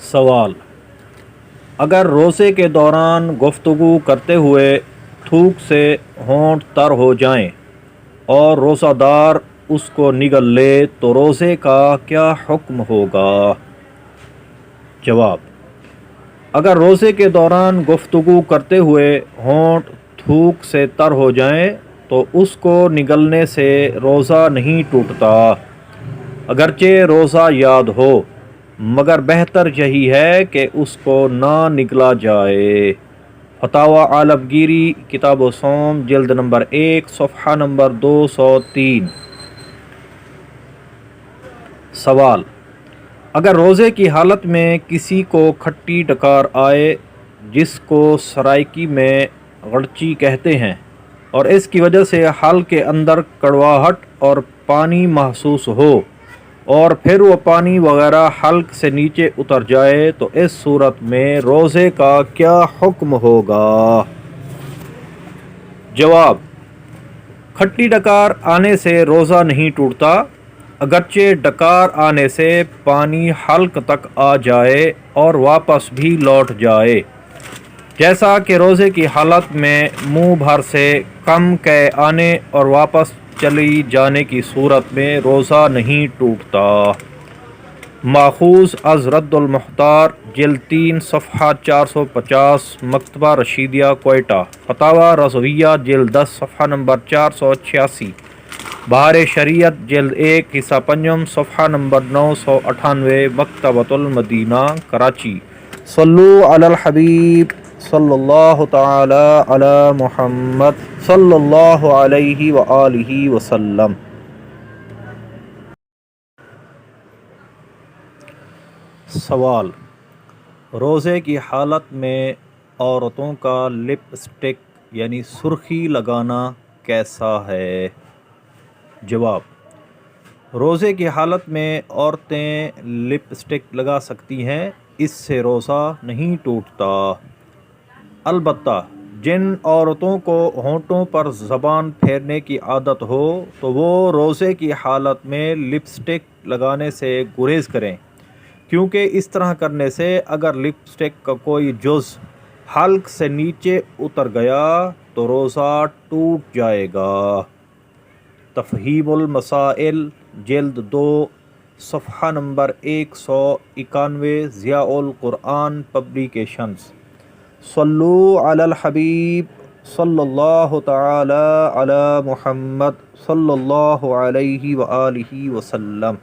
سوال: اگر روزے کے دوران گفتگو کرتے ہوئے تھوک سے ہونٹ تر ہو جائیں اور روزہ دار اس کو نگل لے تو روزے کا کیا حکم ہوگا؟ جواب: اگر روزے کے دوران گفتگو کرتے ہوئے ہونٹ تھوک سے تر ہو جائیں تو اس کو نگلنے سے روزہ نہیں ٹوٹتا، اگرچہ روزہ یاد ہو، مگر بہتر یہی ہے کہ اس کو نہ نگلا جائے۔ فتاوی عالمگیری کتاب الصوم جلد نمبر 1 صفحہ نمبر 203۔ سوال: اگر روزے کی حالت میں کسی کو کھٹی ڈکار آئے جس کو سرائکی میں غڑچی کہتے ہیں اور اس کی وجہ سے حلق کے اندر کڑواہٹ اور پانی محسوس ہو اور پھر وہ پانی وغیرہ حلق سے نیچے اتر جائے تو اس صورت میں روزے کا کیا حکم ہوگا؟ جواب: کھٹی ڈکار آنے سے روزہ نہیں ٹوٹتا، اگرچہ ڈکار آنے سے پانی حلق تک آ جائے اور واپس بھی لوٹ جائے، جیسا کہ روزے کی حالت میں منہ بھر سے کم قے آنے اور واپس چلی جانے کی صورت میں روزہ نہیں ٹوٹتا۔ ماخوذ از رد المختار جلد 3 صفحہ 450 مکتبہ رشیدیہ کوئٹہ۔ فتاوی رضویہ جلد 10 صفحہ نمبر 486۔ بہار شریعت جلد 1 حصہ پنجم صفحہ نمبر 998 مکتبۃ المدینہ کراچی۔ صلو علی الحبیب صلی اللہ تعالی علی محمد صلی اللہ علیہ وآلہ وسلم۔ سوال: روزے کی حالت میں عورتوں کا لپ اسٹک یعنی سرخی لگانا کیسا ہے؟ جواب: روزے کی حالت میں عورتیں لپ اسٹک لگا سکتی ہیں، اس سے روزہ نہیں ٹوٹتا، البتہ جن عورتوں کو ہونٹوں پر زبان پھیرنے کی عادت ہو تو وہ روزے کی حالت میں لپ اسٹک لگانے سے گریز کریں، کیونکہ اس طرح کرنے سے اگر لپ اسٹک کا کوئی جز حلق سے نیچے اتر گیا تو روزہ ٹوٹ جائے گا۔ تفہیم المسائل جلد 2 صفحہ نمبر 191 ضیاء القرآن پبلیکیشنز۔ صلو علی الحبیب صلی اللہ تعالی علی محمد صلی اللہ علیہ وآلہ وسلم۔